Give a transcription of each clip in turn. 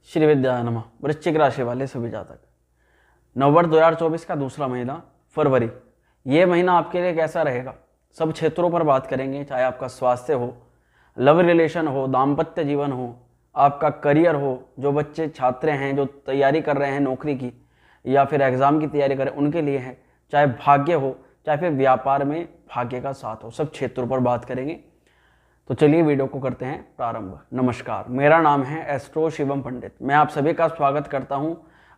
श्री विद्या नमः। वृश्चिक राशि वाले सभी जातक, नवंबर 2024 का दूसरा महीना फरवरी, ये महीना आपके लिए कैसा रहेगा, सब क्षेत्रों पर बात करेंगे। चाहे आपका स्वास्थ्य हो, लव रिलेशन हो, दाम्पत्य जीवन हो, आपका करियर हो, जो बच्चे छात्र हैं जो तैयारी कर रहे हैं नौकरी की या फिर एग्जाम की तैयारी कर रहे हैं उनके लिए है, चाहे भाग्य हो, चाहे फिर व्यापार में भाग्य का साथ हो, सब क्षेत्रों पर बात करेंगे। तो चलिए वीडियो को करते हैं प्रारंभ। नमस्कार, मेरा नाम है एस्ट्रो शिवम पंडित। मैं आप सभी का स्वागत करता हूं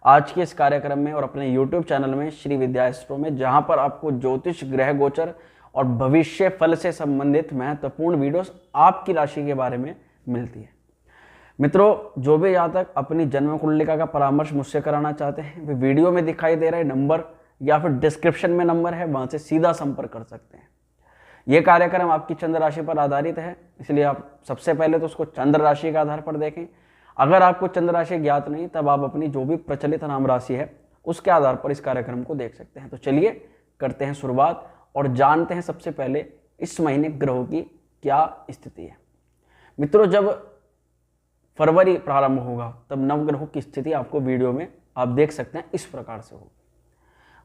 आज के इस कार्यक्रम में और अपने YouTube चैनल में श्री विद्या एस्ट्रो में, जहां पर आपको ज्योतिष, ग्रह गोचर और भविष्य फल से संबंधित महत्वपूर्ण वीडियोस आपकी राशि के बारे में मिलती है। मित्रों, जो भी जातक अपनी जन्म कुंडलिका का परामर्श मुझसे कराना चाहते हैं वे वीडियो में दिखाई दे रहे नंबर या फिर डिस्क्रिप्शन में नंबर है, वहां से सीधा संपर्क कर सकते हैं। ये कार्यक्रम आपकी चंद्र राशि पर आधारित है, इसलिए आप सबसे पहले तो उसको चंद्र राशि के आधार पर देखें। अगर आपको चंद्र राशि ज्ञात नहीं, तब आप अपनी जो भी प्रचलित नाम राशि है उसके आधार पर इस कार्यक्रम को देख सकते हैं। तो चलिए करते हैं शुरुआत और जानते हैं सबसे पहले इस महीने ग्रहों की क्या स्थिति है। मित्रों, जब फरवरी प्रारंभ होगा तब नवग्रहों की स्थिति आपको वीडियो में आप देख सकते हैं इस प्रकार से होगी।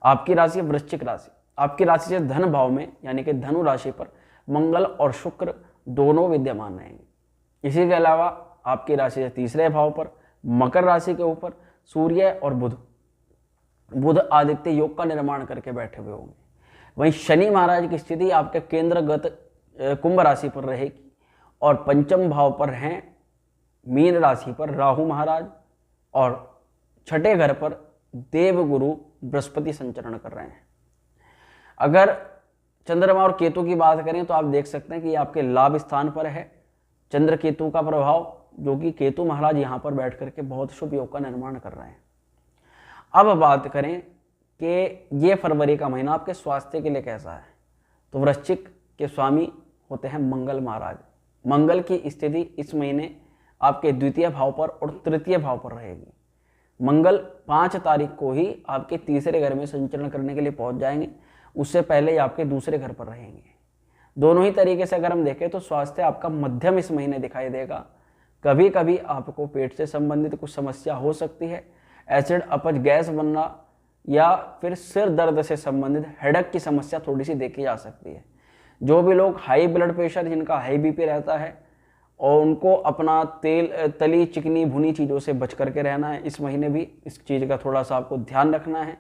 आपकी राशि है वृश्चिक राशि। आपकी राशि से धन भाव में यानी कि धनु राशि पर मंगल और शुक्र दोनों विद्यमान रहेंगे। इसी के अलावा आपकी राशि से तीसरे भाव पर मकर राशि के ऊपर सूर्य और बुध आदित्य योग का निर्माण करके बैठे हुए होंगे। वहीं शनि महाराज की स्थिति आपके केंद्रगत कुंभ राशि पर रहेगी और पंचम भाव पर हैं मीन राशि पर राहु महाराज और छठे घर पर देवगुरु बृहस्पति संचरण कर रहे हैं। अगर चंद्रमा और केतु की बात करें तो आप देख सकते हैं कि आपके लाभ स्थान पर है चंद्र केतु का प्रभाव, जो कि केतु महाराज यहाँ पर बैठ करके बहुत शुभ योग का निर्माण कर रहे हैं। अब बात करें कि ये फरवरी का महीना आपके स्वास्थ्य के लिए कैसा है, तो वृश्चिक के स्वामी होते हैं मंगल महाराज। मंगल की स्थिति इस महीने आपके द्वितीय भाव पर और तृतीय भाव पर रहेगी। मंगल 5 तारीख को ही आपके तीसरे घर में संचरण करने के लिए पहुंच जाएंगे, उससे पहले ही आपके दूसरे घर पर रहेंगे। दोनों ही तरीके से अगर हम देखें तो स्वास्थ्य आपका मध्यम इस महीने दिखाई देगा। कभी कभी आपको पेट से संबंधित कुछ समस्या हो सकती है, एसिड अपच गैस बनना या फिर सिर दर्द से संबंधित हेडेक की समस्या थोड़ी सी देखी जा सकती है। जो भी लोग हाई ब्लड प्रेशर, जिनका हाई बीपी रहता है, और उनको अपना तली चिकनी भुनी चीज़ों से बच करके रहना है। इस महीने भी इस चीज़ का थोड़ा सा आपको ध्यान रखना है,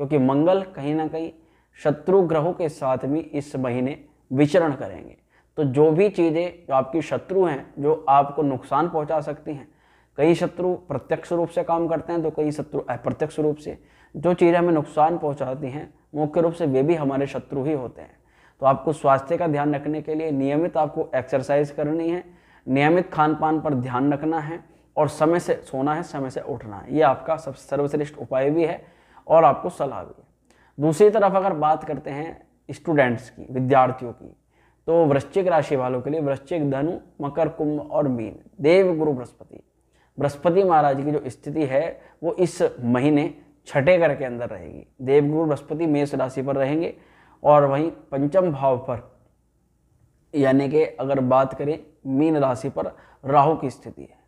क्योंकि मंगल कहीं ना कहीं शत्रु ग्रहों के साथ भी इस महीने विचरण करेंगे। तो जो भी चीज़ें जो आपकी शत्रु हैं, जो आपको नुकसान पहुंचा सकती हैं, कई शत्रु प्रत्यक्ष रूप से काम करते हैं तो कई शत्रु अप्रत्यक्ष रूप से, जो चीज़ें हमें नुकसान पहुंचाती हैं मुख्य रूप से वे भी हमारे शत्रु ही होते हैं। तो आपको स्वास्थ्य का ध्यान रखने के लिए नियमित आपको एक्सरसाइज करनी है, नियमित खान पान पर ध्यान रखना है और समय से सोना है, समय से उठना है। ये आपका सबसे सर्वश्रेष्ठ उपाय भी है और आपको सलाह भी है। दूसरी तरफ अगर बात करते हैं स्टूडेंट्स की, विद्यार्थियों की, तो वृश्चिक राशि वालों के लिए वृश्चिक, धनु, मकर, कुंभ और मीन, देवगुरु बृहस्पति महाराज की जो स्थिति है वो इस महीने छठे घर के अंदर रहेगी। देवगुरु बृहस्पति मेष राशि पर रहेंगे और वहीं पंचम भाव पर यानी कि अगर बात करें मीन राशि पर राहु की स्थिति है।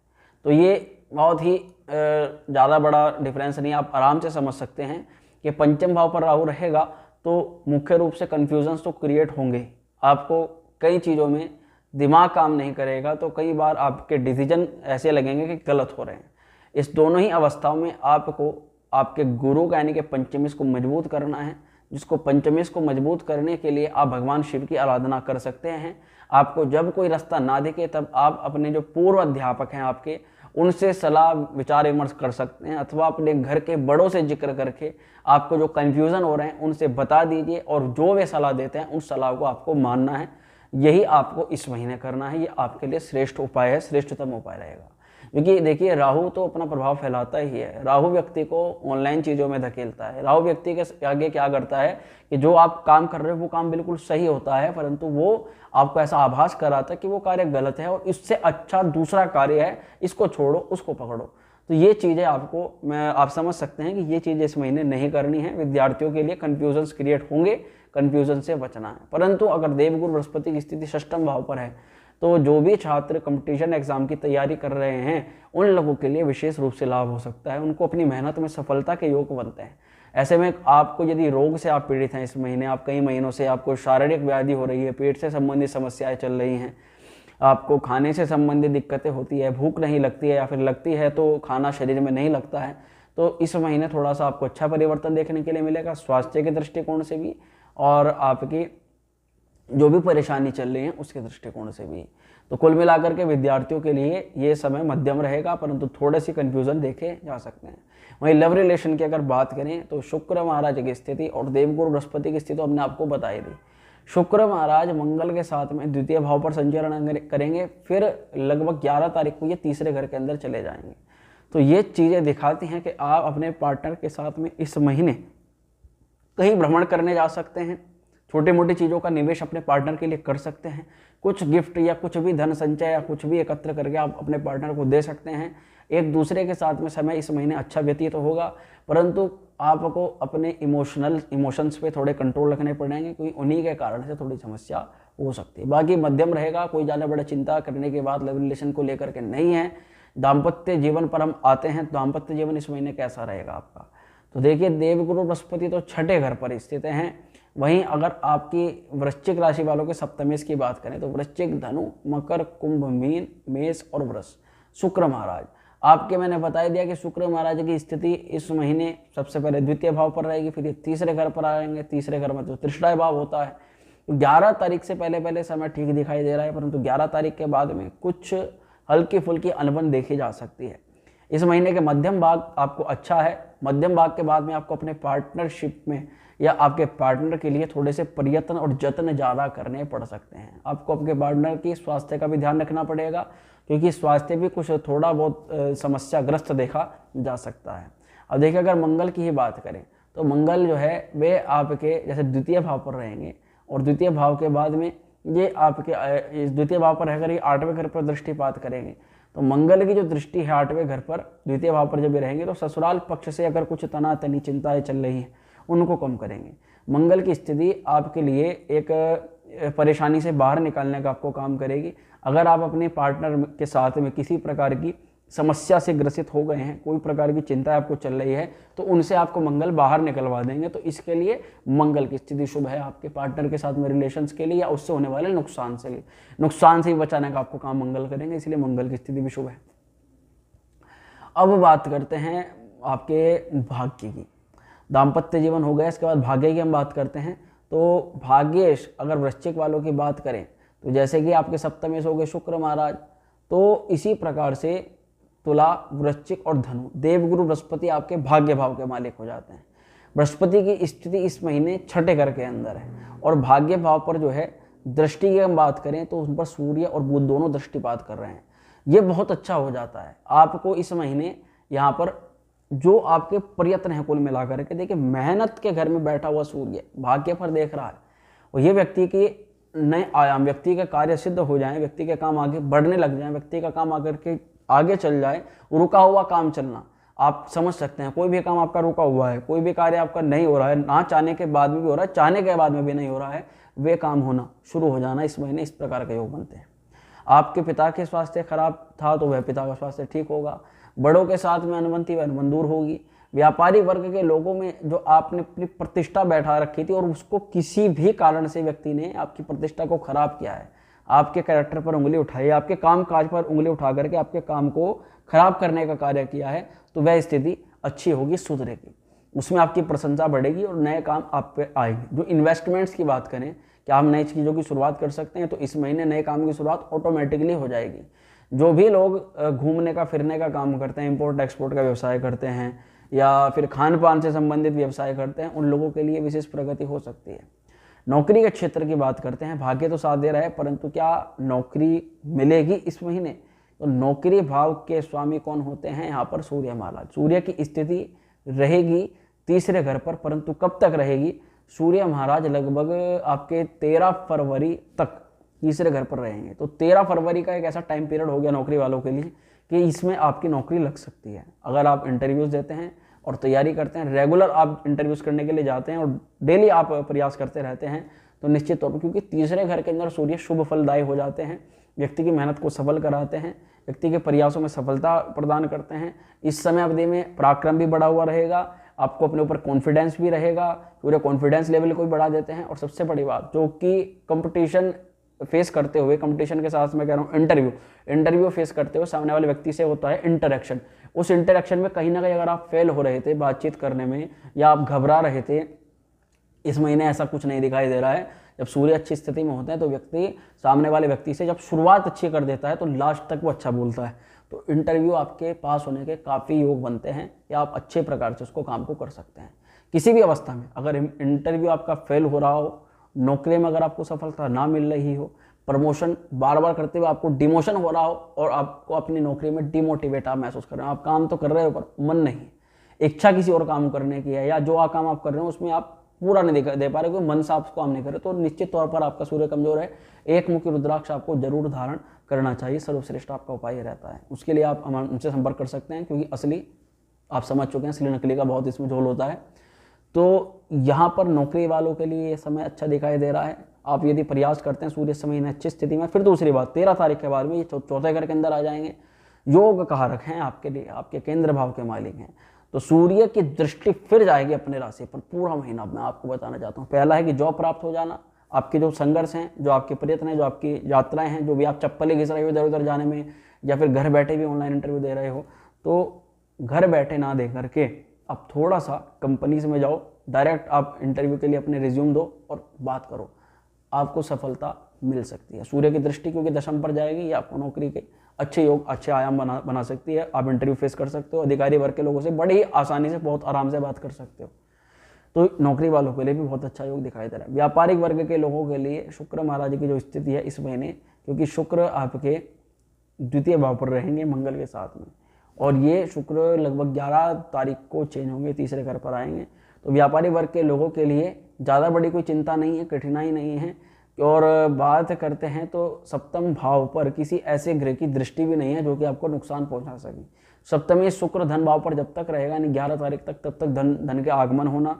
तो ये बहुत ही ज़्यादा बड़ा डिफरेंस नहीं, आप आराम से समझ सकते हैं कि पंचम भाव पर राहु रहेगा तो मुख्य रूप से कन्फ्यूजन्स तो क्रिएट होंगे। आपको कई चीज़ों में दिमाग काम नहीं करेगा, तो कई बार आपके डिसीजन ऐसे लगेंगे कि गलत हो रहे हैं। इस दोनों ही अवस्थाओं में आपको आपके गुरु का यानी कि पंचमेश को मजबूत करना है, जिसको पंचमेश को मजबूत करने के लिए आप भगवान शिव की आराधना कर सकते हैं। आपको जब कोई रास्ता ना दिखे तब आप अपने जो पूर्व अध्यापक हैं आपके, उनसे सलाह विचार विमर्श कर सकते हैं, अथवा अपने घर के बड़ों से जिक्र करके आपको जो कन्फ्यूज़न हो रहे हैं उनसे बता दीजिए और जो वे सलाह देते हैं उन सलाह को आपको मानना है। यही आपको इस महीने करना है, ये आपके लिए श्रेष्ठ उपाय है, श्रेष्ठतम उपाय रहेगा। क्योंकि देखिए, राहु तो अपना प्रभाव फैलाता ही है। राहु व्यक्ति को ऑनलाइन चीज़ों में धकेलता है। राहु व्यक्ति के आगे क्या करता है कि जो आप काम कर रहे हो वो काम बिल्कुल सही होता है, परंतु वो आपको ऐसा आभास कराता है कि वो कार्य गलत है और इससे अच्छा दूसरा कार्य है, इसको छोड़ो, उसको पकड़ो। तो ये चीज़ें आप समझ सकते हैं कि ये चीज़ें इस महीने नहीं करनी है। विद्यार्थियों के लिए कन्फ्यूजन्स क्रिएट होंगे, कन्फ्यूजन से बचना है। परंतु अगर देवगुरु बृहस्पति की स्थिति षष्ठम भाव पर है तो जो भी छात्र कंपटीशन एग्जाम की तैयारी कर रहे हैं उन लोगों के लिए विशेष रूप से लाभ हो सकता है, उनको अपनी मेहनत में सफलता के योग बनते हैं। ऐसे में आपको यदि रोग से आप पीड़ित हैं, इस महीने आप कई महीनों से आपको शारीरिक व्याधि हो रही है, पेट से संबंधित समस्याएं चल रही हैं, आपको खाने से संबंधित दिक्कतें होती है, भूख नहीं लगती है या फिर लगती है तो खाना शरीर में नहीं लगता है, तो इस महीने थोड़ा सा आपको अच्छा परिवर्तन देखने के लिए मिलेगा स्वास्थ्य के दृष्टिकोण से भी और आपकी जो भी परेशानी चल रही है उसके दृष्टिकोण से भी। तो कुल मिलाकर के विद्यार्थियों के लिए ये समय मध्यम रहेगा, परंतु थोड़े सी कंफ्यूजन देखे जा सकते हैं। वहीं लव रिलेशन की अगर बात करें तो शुक्र महाराज की स्थिति और देवगुरु बृहस्पति की स्थिति हमने आपको बताई दी। शुक्र महाराज मंगल के साथ में द्वितीय भाव पर संचरण करेंगे, फिर लगभग 11 तारीख को ये तीसरे घर के अंदर चले जाएंगे। तो ये चीज़ें दिखाती हैं कि आप अपने पार्टनर के साथ में इस महीने कहीं भ्रमण करने जा सकते हैं, छोटी मोटी चीज़ों का निवेश अपने पार्टनर के लिए कर सकते हैं, कुछ गिफ्ट या कुछ भी धन संचय या कुछ भी एकत्र करके आप अपने पार्टनर को दे सकते हैं। एक दूसरे के साथ में समय इस महीने अच्छा व्यतीत होगा, परंतु आपको अपने इमोशंस पे थोड़े कंट्रोल रखने पड़ेंगे, क्योंकि उन्हीं के कारण से थोड़ी समस्या हो सकती है। बाकी मध्यम रहेगा, कोई ज़्यादा बड़ा चिंता करने के बाद लव रिलेशन को लेकर के नहीं है। दाम्पत्य जीवन पर हम आते हैं, दाम्पत्य जीवन इस महीने कैसा रहेगा आपका? तो देखिए, देवगुरु बृहस्पति तो छठे घर पर स्थित हैं। वहीं अगर आपकी वृश्चिक राशि वालों के सप्तमेश की बात करें तो वृश्चिक, धनु, मकर, कुंभ, मीन, मेष और वृष, शुक्र महाराज आपके, मैंने बता दिया कि शुक्र महाराज की स्थिति इस महीने सबसे पहले द्वितीय भाव पर रहेगी, फिर ये तीसरे घर पर आएंगे। तीसरे घर में जो तृष्णाय भाव होता है, 11 तारीख से पहले समय ठीक दिखाई दे रहा है, परंतु 11 तारीख के बाद में कुछ हल्की फुल्की अनबन देखी जा सकती है। इस महीने के मध्यम भाग आपको अच्छा है, मध्यम भाग के बाद में आपको अपने पार्टनरशिप में या आपके पार्टनर के लिए थोड़े से प्रयत्न और जत्न ज़्यादा करने पड़ सकते हैं। आपको आपके पार्टनर की स्वास्थ्य का भी ध्यान रखना पड़ेगा, क्योंकि स्वास्थ्य भी कुछ थोड़ा बहुत समस्याग्रस्त देखा जा सकता है। अब देखिए, अगर मंगल की ही बात करें तो मंगल जो है वे आपके जैसे द्वितीय भाव पर रहेंगे, और द्वितीय भाव के बाद में ये आपके इस द्वितीय भाव पर रहकर ये 8वें घर पर दृष्टिपात करेंगे। तो मंगल की जो दृष्टि है 8वें घर पर, द्वितीय भाव पर जब ये रहेंगे तो ससुराल पक्ष से अगर कुछ तनातनी चिंताएं चल रही हैं उनको कम करेंगे। मंगल की स्थिति आपके लिए एक परेशानी से बाहर निकालने का आपको काम करेगी। अगर आप अपने पार्टनर के साथ में किसी प्रकार की समस्या से ग्रसित हो गए हैं, कोई प्रकार की चिंता आपको चल रही है, तो उनसे आपको मंगल बाहर निकलवा देंगे। तो इसके लिए मंगल की स्थिति शुभ है आपके पार्टनर के साथ में रिलेशंस के लिए, या उससे होने वाले नुकसान से ही बचाने का आपको काम मंगल करेंगे, इसलिए मंगल की स्थिति भी शुभ है। अब बात करते हैं आपके भाग्य की। दाम्पत्य जीवन हो गया, इसके बाद भाग्य की हम बात करते हैं। तो भाग्येश अगर वृश्चिक वालों की बात करें तो जैसे कि आपके सप्तमेश हो गए शुक्र महाराज, तो इसी प्रकार से तुला, वृश्चिक और धनु, देवगुरु बृहस्पति आपके भाग्य भाव के मालिक हो जाते हैं। बृहस्पति की स्थिति इस महीने छठे घर के अंदर है, और भाग्य भाव पर जो है दृष्टि की हम बात करें तो उन पर सूर्य और बुध दोनों दृष्टिपात कर रहे हैं। ये बहुत अच्छा हो जाता है आपको इस महीने। यहाँ पर जो आपके प्रयत्न है कुल मिलाकर के, देखिए मेहनत के घर में बैठा हुआ सूर्य भाग्य पर देख रहा है, और ये व्यक्ति के नए आयाम, व्यक्ति के कार्य सिद्ध हो जाएं, व्यक्ति के काम आगे बढ़ने लग जाएं, व्यक्ति का काम आकर के आगे चल जाए, रुका हुआ काम चलना आप समझ सकते हैं। कोई भी काम आपका रुका हुआ है, कोई भी कार्य आपका नहीं हो रहा है, ना चाहने के बाद में भी हो रहा है, चाहने के बाद में भी नहीं हो रहा है, वे काम होना शुरू हो जाना इस महीने, इस प्रकार के योग बनते हैं। आपके पिता के स्वास्थ्य खराब था तो वह पिता का स्वास्थ्य ठीक होगा। बड़ों के साथ में अनबन थी, वह अनबन दूर होगी। व्यापारी वर्ग के लोगों में जो आपने अपनी प्रतिष्ठा बैठा रखी थी और उसको किसी भी कारण से व्यक्ति ने आपकी प्रतिष्ठा को खराब किया है, आपके कैरेक्टर पर उंगली उठाई, आपके काम काज पर उंगली उठा करके आपके काम को खराब करने का कार्य किया है, तो वह स्थिति अच्छी होगी, सुधरेगी, उसमें आपकी प्रशंसा बढ़ेगी और नए काम आप पे आएंगे। जो इन्वेस्टमेंट्स की बात करें कि आप नई चीज़ों की शुरुआत कर सकते हैं, तो इस महीने नए काम की शुरुआत ऑटोमेटिकली हो जाएगी। जो भी लोग घूमने का फिरने का काम करते हैं, इंपोर्ट एक्सपोर्ट का व्यवसाय करते हैं या फिर खान पान से संबंधित व्यवसाय करते हैं, उन लोगों के लिए विशेष प्रगति हो सकती है। नौकरी के क्षेत्र की बात करते हैं, भाग्य तो साथ दे रहा है, परंतु क्या नौकरी मिलेगी इस महीने? तो नौकरी भाव के स्वामी कौन होते हैं? यहाँ पर सूर्य महाराज। सूर्य की स्थिति रहेगी तीसरे घर पर, परंतु कब तक रहेगी? सूर्य महाराज लगभग आपके 13 फरवरी तक तीसरे घर पर रहेंगे। तो 13 फरवरी का एक ऐसा टाइम पीरियड हो गया नौकरी वालों के लिए कि इसमें आपकी नौकरी लग सकती है। अगर आप इंटरव्यूज़ देते हैं और तैयारी करते हैं, रेगुलर आप इंटरव्यूज़ करने के लिए जाते हैं और डेली आप प्रयास करते रहते हैं, तो निश्चित तौर पर, क्योंकि तीसरे घर के अंदर सूर्य शुभ फलदायी हो जाते हैं, व्यक्ति की मेहनत को सफल कराते हैं, व्यक्ति के प्रयासों में सफलता प्रदान करते हैं। इस समय अवधि में पराक्रम भी बढ़ा हुआ रहेगा, आपको अपने ऊपर कॉन्फिडेंस भी रहेगा, पूरे कॉन्फिडेंस लेवल को भी बढ़ा देते हैं। और सबसे बड़ी बात जो कि कंपटीशन फेस करते हुए, कंपटीशन के साथ मैं कह रहा हूँ इंटरव्यू फेस करते हुए सामने वाले व्यक्ति से होता है इंटरेक्शन। उस इंटरेक्शन में कहीं ना कहीं अगर आप फेल हो रहे थे बातचीत करने में या आप घबरा रहे थे, इस महीने ऐसा कुछ नहीं दिखाई दे रहा है। जब सूर्य अच्छी स्थिति में होते हैं तो व्यक्ति सामने वाले व्यक्ति से जब शुरुआत अच्छी कर देता है तो लास्ट तक वो अच्छा बोलता है। तो इंटरव्यू आपके पास होने के काफ़ी योग बनते हैं या आप अच्छे प्रकार से उसको काम को कर सकते हैं। किसी भी अवस्था में अगर इंटरव्यू आपका फेल हो रहा हो, नौकरी में अगर आपको सफलता ना मिल रही हो, प्रमोशन बार बार करते हुए आपको डिमोशन हो रहा हो और आपको अपनी नौकरी में डिमोटिवेट आप महसूस कर रहे हो, आप काम तो कर रहे हो पर मन नहीं, इच्छा किसी और काम करने की है, या जो काम आप कर रहे हो उसमें आप पूरा नहीं दे पा रहे, क्योंकि मन से आप काम नहीं कर रहे, तो निश्चित तौर पर आपका सूर्य कमजोर है। एक मुखी रुद्राक्ष आपको जरूर धारण करना चाहिए, सर्वश्रेष्ठ आपका उपाय रहता है। उसके लिए आप उनसे संपर्क कर सकते हैं, क्योंकि असली आप समझ चुके हैं, असली नकली का बहुत इसमें झोल होता है। तो यहाँ पर नौकरी वालों के लिए ये समय अच्छा दिखाई दे रहा है। आप यदि प्रयास करते हैं सूर्य समय में अच्छी स्थिति में, फिर दूसरी बात 13 तारीख के बाद में ये चौथे घर के अंदर आ जाएंगे। योग कारक हैं आपके लिए, आपके केंद्र भाव के मालिक हैं, तो सूर्य की दृष्टि फिर जाएगी अपने राशि पर पूरा महीना। मैं आपको बताना चाहता हूँ, पहला है कि जॉब प्राप्त हो जाना, आपके जो संघर्ष हैं, जो आपके प्रयत्न हैं, जो आपकी यात्राएं हैं, जो भी आप चप्पलें घिस रहे हो इधर उधर जाने में, या फिर घर बैठे भी ऑनलाइन इंटरव्यू दे रहे हो, तो घर बैठे ना दे करके अब थोड़ा सा कंपनीज में जाओ, डायरेक्ट आप इंटरव्यू के लिए अपने रिज्यूम दो और बात करो, आपको सफलता मिल सकती है। सूर्य की दृष्टि क्योंकि दशम पर जाएगी, ये आपको नौकरी के अच्छे योग, अच्छे आयाम बना सकती है। आप इंटरव्यू फेस कर सकते हो, अधिकारी वर्ग के लोगों से बड़ी ही आसानी से बहुत आराम से बात कर सकते हो। तो नौकरी वालों के लिए भी बहुत अच्छा योग दिखाई दे रहा है। व्यापारिक वर्ग के लोगों के लिए शुक्र महाराज की जो स्थिति है इस महीने, क्योंकि शुक्र आपके द्वितीय भाव पर रहेंगे मंगल के साथ में, और ये शुक्र लगभग 11 तारीख को चेंज होंगे, तीसरे घर पर आएंगे। तो व्यापारी वर्ग के लोगों के लिए ज़्यादा बड़ी कोई चिंता नहीं है, कठिनाई नहीं है। और बात करते हैं तो सप्तम भाव पर किसी ऐसे ग्रह की दृष्टि भी नहीं है जो कि आपको नुकसान पहुंचा सके। सप्तमी शुक्र धन भाव पर जब तक रहेगा, यानी 11 तारीख तक, तब तक धन के आगमन होना,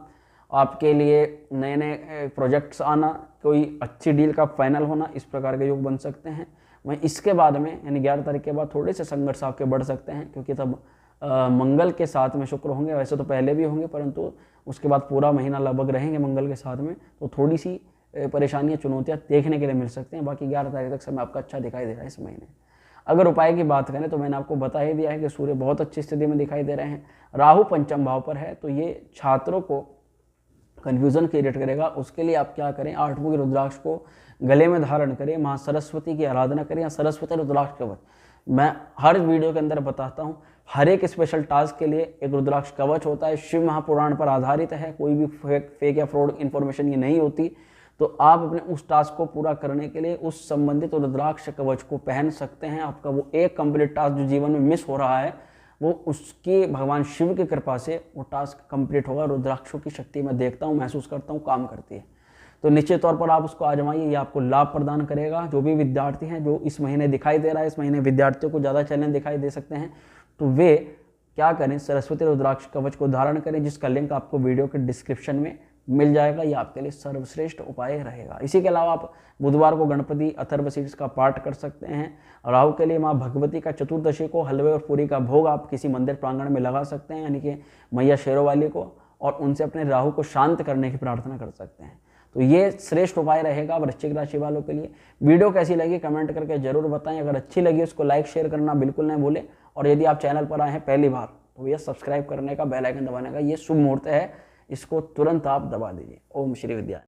आपके लिए नए नए प्रोजेक्ट्स आना, कोई अच्छी डील का फाइनल होना, इस प्रकार के योग बन सकते हैं। वहीं इसके बाद में यानी 11 तारीख के बाद थोड़े से संघर्ष आपके बढ़ सकते हैं, क्योंकि तब मंगल के साथ में शुक्र होंगे। वैसे तो पहले भी होंगे, परंतु उसके बाद पूरा महीना लगभग रहेंगे मंगल के साथ में, तो थोड़ी सी परेशानियां, चुनौतियां देखने के लिए मिल सकते हैं। बाकी 11 तारीख तक समय आपका अच्छा दिखाई दे रहा है इस महीने। अगर उपाय की बात करें तो मैंने आपको बता ही दिया है कि सूर्य बहुत अच्छी स्थिति में दिखाई दे रहे हैं, राहु पंचम भाव पर है, तो ये छात्रों को कन्फ्यूजन क्रिएट करेगा। उसके लिए आप क्या करें, 8 मुखी रुद्राक्ष को गले में धारण करें, माँ सरस्वती की आराधना करें, या सरस्वती रुद्राक्ष कवच मैं हर वीडियो के अंदर बताता हूँ। हर एक स्पेशल टास्क के लिए एक रुद्राक्ष कवच होता है, शिव महापुराण पर आधारित है, कोई भी फेक या फ्रॉड इन्फॉर्मेशन ये नहीं होती। तो आप अपने उस टास्क को पूरा करने के लिए उस संबंधित रुद्राक्ष कवच को पहन सकते हैं। आपका वो एक कंप्लीट टास्क जो जीवन में मिस हो रहा है, वो उसकी भगवान शिव की कृपा से वो टास्क कंप्लीट होगा। रुद्राक्षों की शक्ति मैं देखता हूँ, महसूस करता हूँ, काम करती है। तो निश्चित तौर पर आप उसको आजमाइए, ये आपको लाभ प्रदान करेगा। जो भी विद्यार्थी हैं, जो इस महीने दिखाई दे रहा है, इस महीने विद्यार्थियों को ज़्यादा चैलेंज दिखाई दे सकते हैं, तो वे क्या करें, सरस्वती रुद्राक्ष कवच को धारण करें, जिसका लिंक आपको वीडियो के डिस्क्रिप्शन में मिल जाएगा। ये आपके लिए सर्वश्रेष्ठ उपाय रहेगा। इसी के अलावा आप बुधवार को गणपति अथर्व शीर्ष का पाठ कर सकते हैं। राहु के लिए माँ भगवती का चतुर्दशी को हलवे और पूरी का भोग आप किसी मंदिर प्रांगण में लगा सकते हैं, यानी कि मैया शेरों वाली को, और उनसे अपने राहु को शांत करने की प्रार्थना कर सकते हैं। तो ये श्रेष्ठ उपाय रहेगा वृश्चिक राशि वालों के लिए। वीडियो कैसी लगी कमेंट करके जरूर बताएं। अगर अच्छी लगी उसको लाइक शेयर करना बिल्कुल नहीं भूलें, और यदि आप चैनल पर आए हैं पहली बार तो भैया सब्सक्राइब करने का, बेल आइकन दबाने का ये शुभ मुहूर्त है, इसको तुरंत आप दबा दीजिए। ओम श्री विद्या।